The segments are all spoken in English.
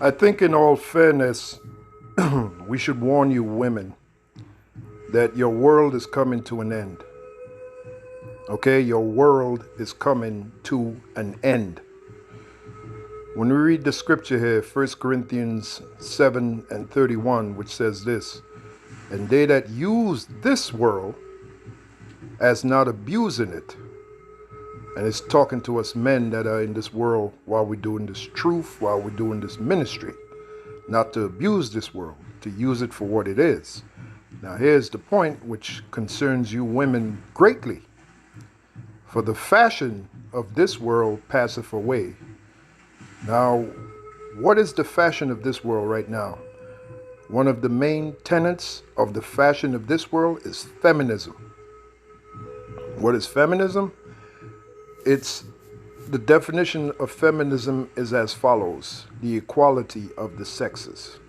I think, in all fairness, we should warn you women that your world is coming to an end. Okay? Your world is coming to an end. When we read the scripture here, 1 Corinthians 7 and 31, which says this, and they that use this world as not abusing it, and it's talking to us men that are in this world while we're doing this truth, while we're doing this ministry, not to abuse this world, to use it for what it is. Now here's the point which concerns you women greatly. For the fashion of this world passeth away. Now, what is the fashion of this world right now? One of the main tenets of the fashion of this world is feminism. What is feminism? It's the definition of feminism is as follows: the equality of the sexes.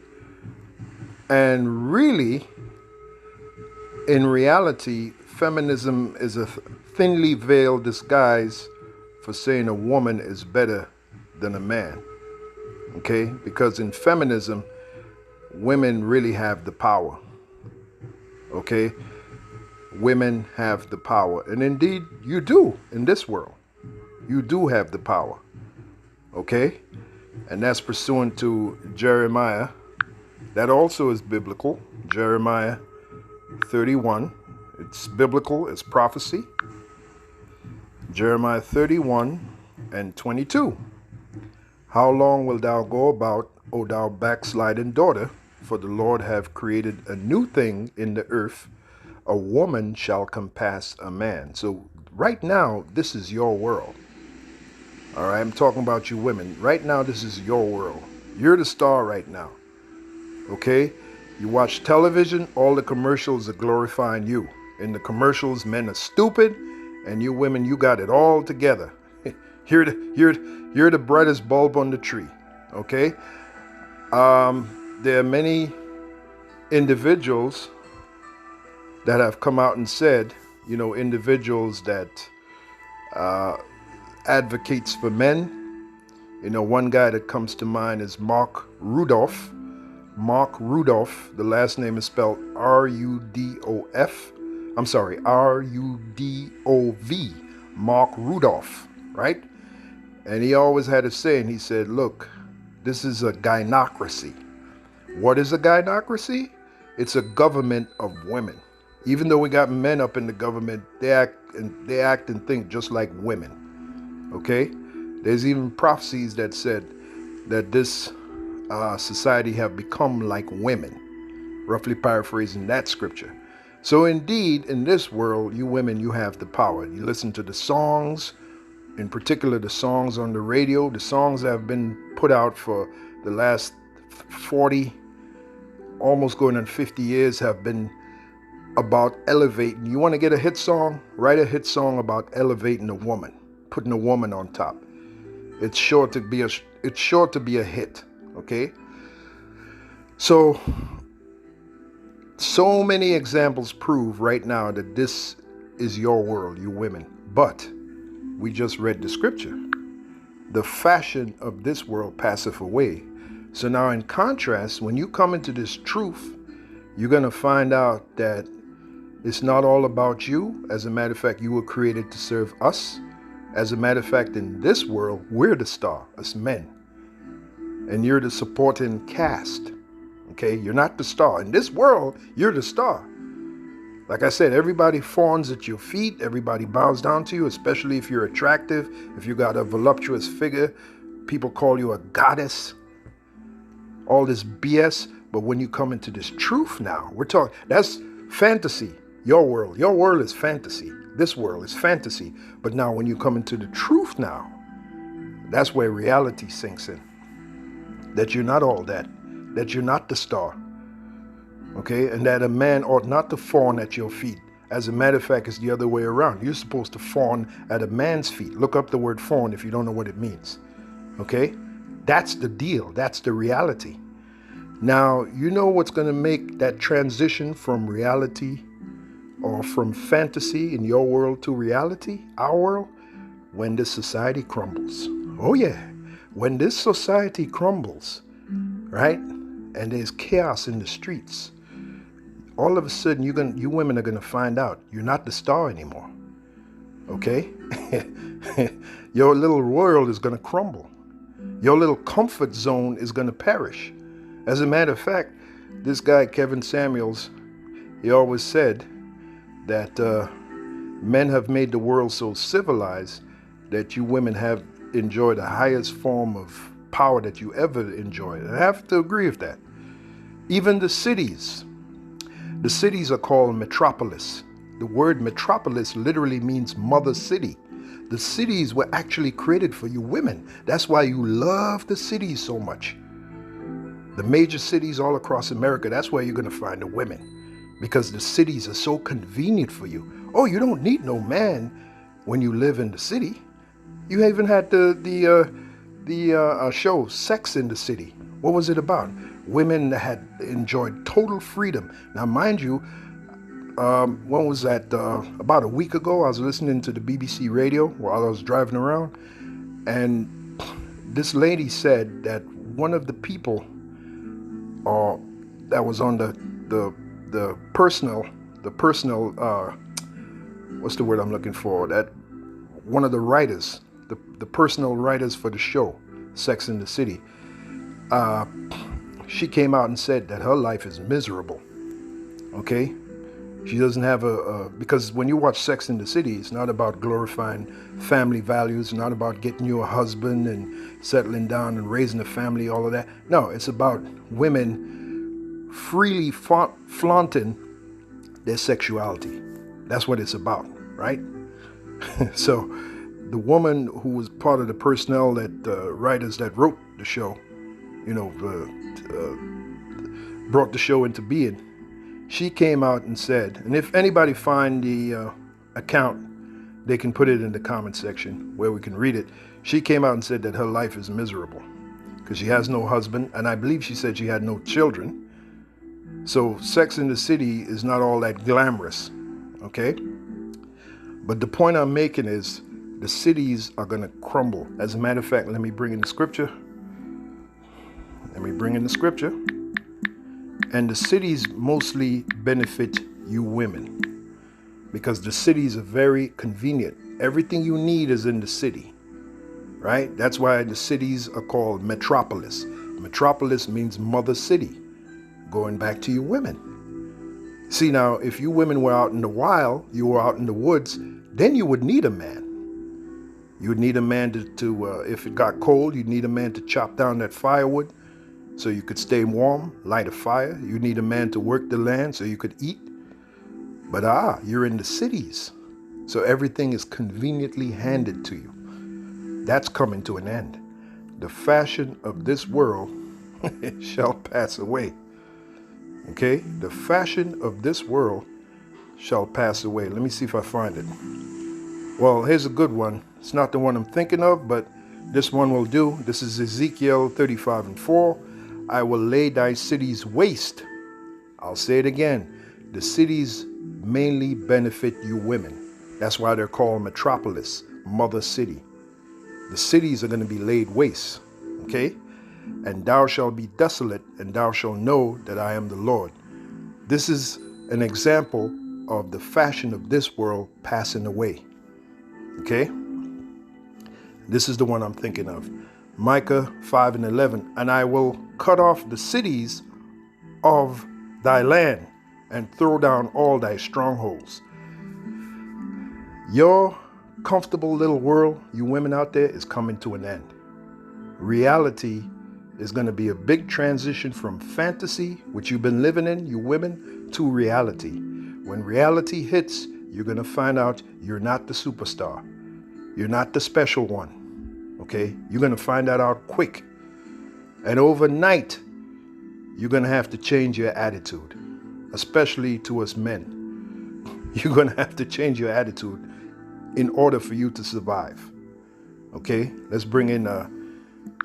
And really, in reality, feminism is a thinly veiled disguise for saying a woman is better than a man. Okay? Because in feminism, women really have the power. Okay? Women have the power. And indeed, you do in this world. You do have the power. Okay? And that's pursuant to Jeremiah. That also is biblical. Jeremiah 31. It's biblical, it's prophecy. Jeremiah 31 and 22. How long wilt thou go about, O thou backsliding daughter? For the Lord hath created a new thing in the earth. A woman shall compass a man. So right now, this is your world. All right, I'm talking about you women. Right now, this is your world. You're the star right now. Okay? You watch television, all the commercials are glorifying you. In the commercials, men are stupid, and you women, you got it all together. You're the brightest bulb on the tree. Okay? There are many individuals that have come out and said, individuals that advocates for men. One guy that comes to mind is Mark Rudolph. Mark Rudolph, the last name is spelled R-U-D-O-F. I'm sorry, R-U-D-O-V. Mark Rudolph, right? And he always had a saying. He said, look, this is a gynocracy. What is a gynocracy? It's a government of women. Even though we got men up in the government, they act and think just like women. Okay? There's even prophecies that said that this society have become like women, roughly paraphrasing that scripture. So indeed, in this world, you women, you have the power. You listen to the songs, in particular the songs on the radio, the songs that have been put out for the last 40, almost going on 50 years have been about elevating. You want to get a hit song? Write a hit song about elevating a woman, putting a woman on top. It's sure to be a hit. Okay? So many examples prove right now that this is your world, you women. But we just read the scripture. The fashion of this world passeth away. So now in contrast, when you come into this truth, you're going to find out that it's not all about you. As a matter of fact, you were created to serve us. As a matter of fact, in this world, we're the star, us men. And you're the supporting cast. Okay? You're not the star. In this world, you're the star. Like I said, everybody fawns at your feet. Everybody bows down to you, especially if you're attractive, if you got a voluptuous figure. People call you a goddess. All this BS. But when you come into this truth now, we're talking, that's fantasy. Your world is fantasy. This world is fantasy. But now when you come into the truth now, that's where reality sinks in. That you're not all that. That you're not the star. Okay? And that a man ought not to fawn at your feet. As a matter of fact, it's the other way around. You're supposed to fawn at a man's feet. Look up the word fawn if you don't know what it means. Okay? That's the deal. That's the reality. Now, you know what's going to make that transition from reality or from fantasy in your world to reality, our world? When this society crumbles. Oh yeah. When this society crumbles, right? And there's chaos in the streets. All of a sudden, you women are gonna find out you're not the star anymore. Okay? Your little world is gonna crumble. Your little comfort zone is gonna perish. As a matter of fact, this guy Kevin Samuels, he always said that men have made the world so civilized that you women have enjoyed the highest form of power that you ever enjoyed. And I have to agree with that. Even the cities are called metropolis. The word metropolis literally means mother city. The cities were actually created for you women. That's why you love the cities so much. The major cities all across America, that's where you're going to find the women, because the cities are so convenient for you. Oh, you don't need no man when you live in the city. You even had the show Sex in the City. What was it about? Women had enjoyed total freedom. Now, mind you, when was that? About a week ago, I was listening to the BBC radio while I was driving around, and this lady said that one of the people that was on the personal what's the word I'm looking for? That one of the writers, the personal writers for the show, Sex in the City, she came out and said that her life is miserable. Okay? She doesn't have because when you watch Sex in the City, it's not about glorifying family values, not about getting you a husband and settling down and raising a family, all of that. No, it's about women freely flaunting their sexuality. That's what it's about, right? So the woman who was part of the personnel that writers that wrote the show, brought the show into being, she came out and said, and if anybody find the account, they can put it in the comment section where we can read it. She came out and said that her life is miserable because she has no husband, and I believe she said she had no children. So Sex in the City is not all that glamorous, okay? But the point I'm making is the cities are going to crumble. As a matter of fact, let me bring in the scripture. And the cities mostly benefit you women because the cities are very convenient. Everything you need is in the city, right? That's why the cities are called metropolis. Metropolis means mother city, going back to you women. See, now, if you women were out in the wild, you were out in the woods, then you would need a man. You would need a man to if it got cold, you'd need a man to chop down that firewood so you could stay warm, light a fire. You need a man to work the land so you could eat. But you're in the cities, so everything is conveniently handed to you. That's coming to an end. The fashion of this world shall pass away. Okay? The fashion of this world shall pass away. Let me see if I find it. Well, here's a good one. It's not the one I'm thinking of, but this one will do. This is Ezekiel 35:4. I will lay thy cities waste. I'll say it again. The cities mainly benefit you women. That's why they're called metropolis, mother city. The cities are going to be laid waste. Okay? And thou shalt be desolate, and thou shalt know that I am the Lord. This is an example of the fashion of this world passing away. Okay? This is the one I'm thinking of. Micah 5:11. And I will cut off the cities of thy land and throw down all thy strongholds. Your comfortable little world, you women out there, is coming to an end. Reality is going to be a big transition from fantasy, which you've been living in, you women, to reality. When reality hits, you're going to find out you're not the superstar. You're not the special one. Okay? You're going to find that out quick. And overnight, you're going to have to change your attitude, especially to us men. You're going to have to change your attitude in order for you to survive. Okay? Let's bring in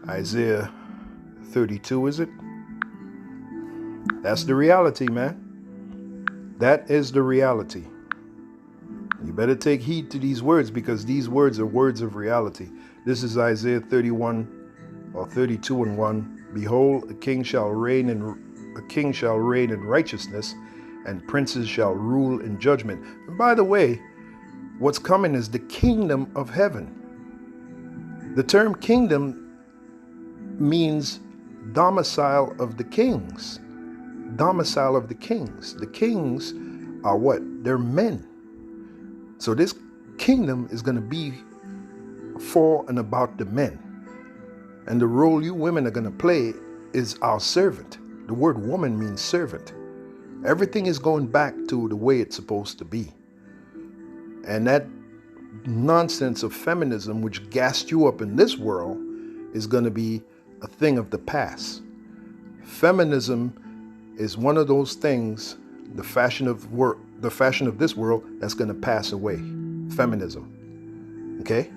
Isaiah 32, is it? That's the reality, man. That is the reality. You better take heed to these words, because these words are words of reality. This is Isaiah 31 or 32:1. Behold, a king shall reign in righteousness, and princes shall rule in judgment. And by the way, what's coming is the kingdom of heaven. The term kingdom means domicile of the kings. Domicile of the kings. The kings are what? They're men. So this kingdom is going to be for and about the men. And the role you women are going to play is our servant. The word woman means servant. Everything is going back to the way it's supposed to be. And that nonsense of feminism, which gassed you up in this world, is going to be a thing of the past. Feminism is one of those things, the fashion of this world, that's going to pass away. Feminism. Okay?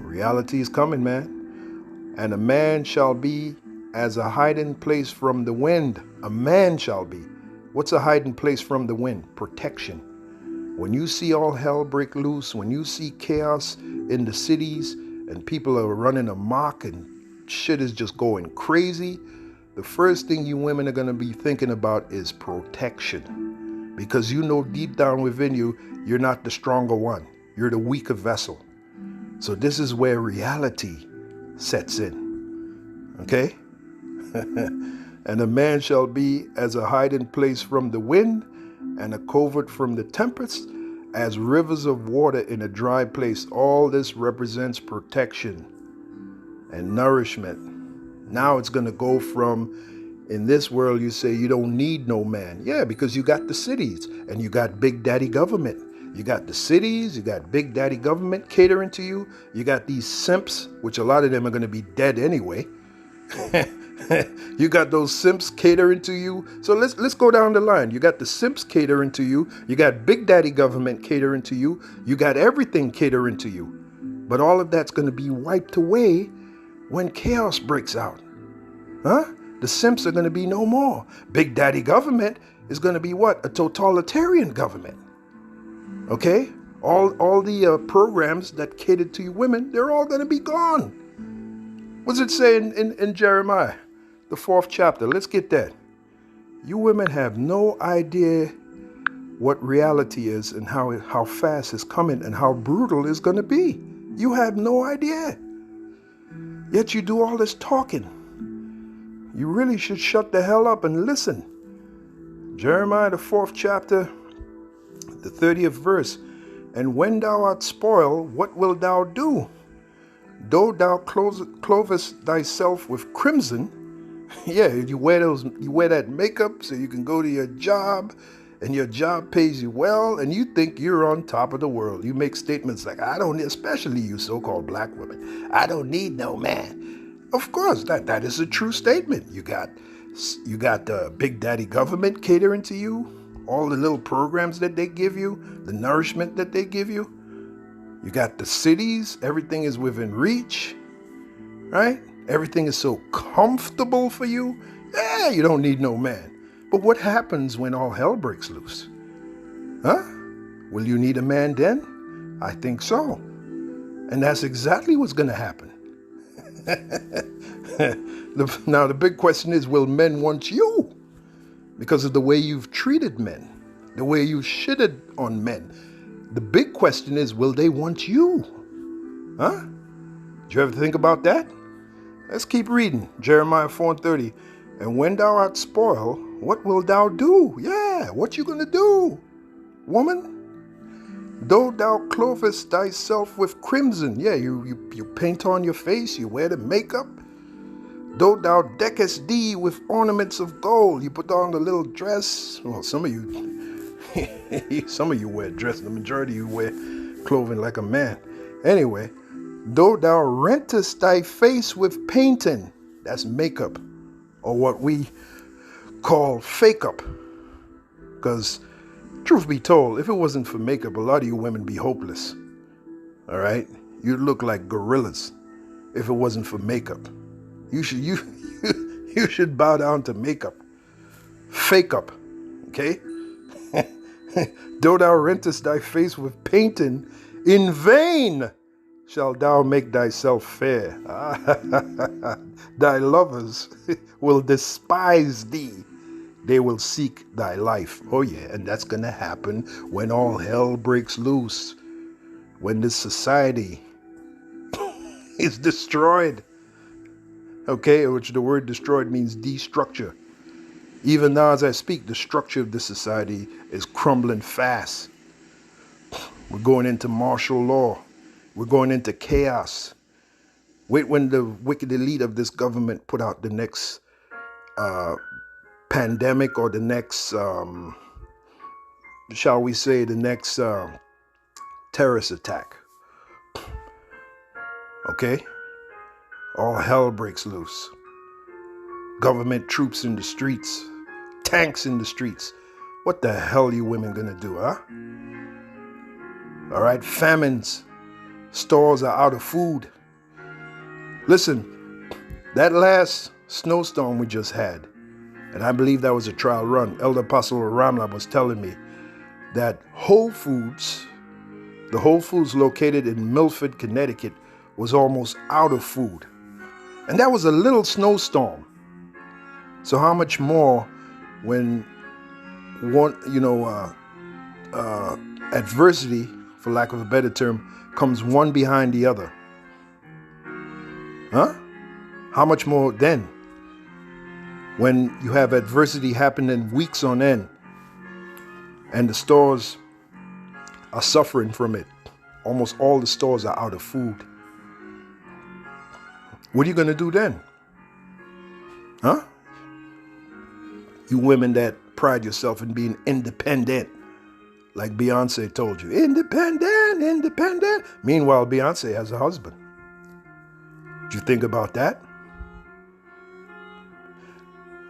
Reality is coming, man. And a man shall be as a hiding place from the wind. A man shall be. What's a hiding place from the wind? Protection. When you see all hell break loose, when you see chaos in the cities and people are running amok and shit is just going crazy, the first thing you women are going to be thinking about is protection. Because you know deep down within you, you're not the stronger one. You're the weaker vessel. So this is where reality sets in. Okay? And a man shall be as a hiding place from the wind, and a covert from the tempest, as rivers of water in a dry place. All this represents protection and nourishment. Now it's going to go from, in this world you say you don't need no man. Yeah, because you got the cities and you got big daddy government. You got the cities, you got big daddy government catering to you. You got these simps, which a lot of them are going to be dead anyway. You got those simps catering to you. So let's go down the line. You got the simps catering to you. You got big daddy government catering to you. You got everything catering to you. But all of that's going to be wiped away when chaos breaks out. Huh? The simps are going to be no more. Big daddy government is going to be what? A totalitarian government. Okay? All the programs that catered to you women, they're all going to be gone. What's it say in Jeremiah, the 4th chapter? Let's get that. You women have no idea what reality is and how fast it's coming and how brutal it's going to be. You have no idea. Yet you do all this talking. You really should shut the hell up and listen. Jeremiah, the 4th chapter, the 30th verse. And when thou art spoiled, what wilt thou do? Though thou clothest thyself with crimson, yeah, you wear that makeup so you can go to your job, and your job pays you well, and you think you're on top of the world. You make statements like, I don't, especially you so-called black women, I don't need no man. Of course, that is a true statement. You got the big daddy government catering to you, all the little programs that they give you, the nourishment that they give you. You got the cities, everything is within reach, right? Everything is so comfortable for you. Yeah, you don't need no man. But what happens when all hell breaks loose? Huh? Will you need a man then? I think so. And that's exactly what's going to happen. Now, the big question is, will men want you? Because of the way you've treated men, the way you've shitted on men. The big question is, will they want you? Huh? Did you ever think about that? Let's keep reading. Jeremiah 4:30. And when thou art spoiled, what wilt thou do? Yeah, what you gonna do, woman? Though thou clothest thyself with crimson. Yeah, you paint on your face, you wear the makeup. Though thou deckest thee with ornaments of gold. You put on the little dress. Well, some of you wear dress. The majority of you wear clothing like a man. Anyway, though thou rentest thy face with painting. That's makeup. Or what we call fake up. Because, truth be told, if it wasn't for makeup, a lot of you women be hopeless. All right? You'd look like gorillas if it wasn't for makeup. You should bow down to makeup. Fake up. Okay? Though thou rentest thy face with painting, in vain shalt thou make thyself fair. Thy lovers will despise thee. They will seek thy life. Oh yeah, and that's going to happen when all hell breaks loose. When this society is destroyed. Okay, which the word destroyed means destructure. Even now as I speak, the structure of this society is crumbling fast. We're going into martial law. We're going into chaos. Wait when the wicked elite of this government put out the next pandemic or the next, shall we say, the next terrorist attack. Okay? All hell breaks loose. Government troops in the streets. Tanks in the streets. What the hell are you women gonna do, huh? All right, famines. Stores are out of food. Listen, that last snowstorm we just had, and I believe that was a trial run, Elder Apostle Ramla was telling me that Whole Foods, the Whole Foods located in Milford, Connecticut, was almost out of food. And that was a little snowstorm. So how much more when one, adversity, for lack of a better term, comes one behind the other? Huh? How much more then when you have adversity happening weeks on end and the stores are suffering from it? Almost all the stores are out of food. What are you going to do then? Huh? You women that pride yourself in being independent, like Beyonce told you. Independent, independent. Meanwhile, Beyonce has a husband. Did you think about that?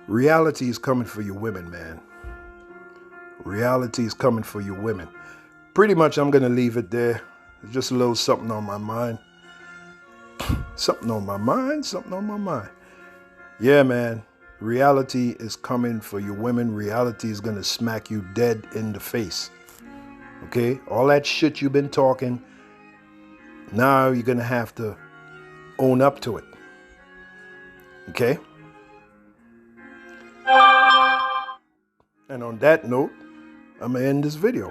Reality is coming for you women, man. Reality is coming for you women. Pretty much I'm going to leave it there. It's just a little something on my mind. Something on my mind. Yeah, man. Reality is coming for you women. Reality is going to smack you dead in the face. Okay? All that shit you've been talking, now you're going to have to own up to it. Okay? And on that note, I'm going to end this video.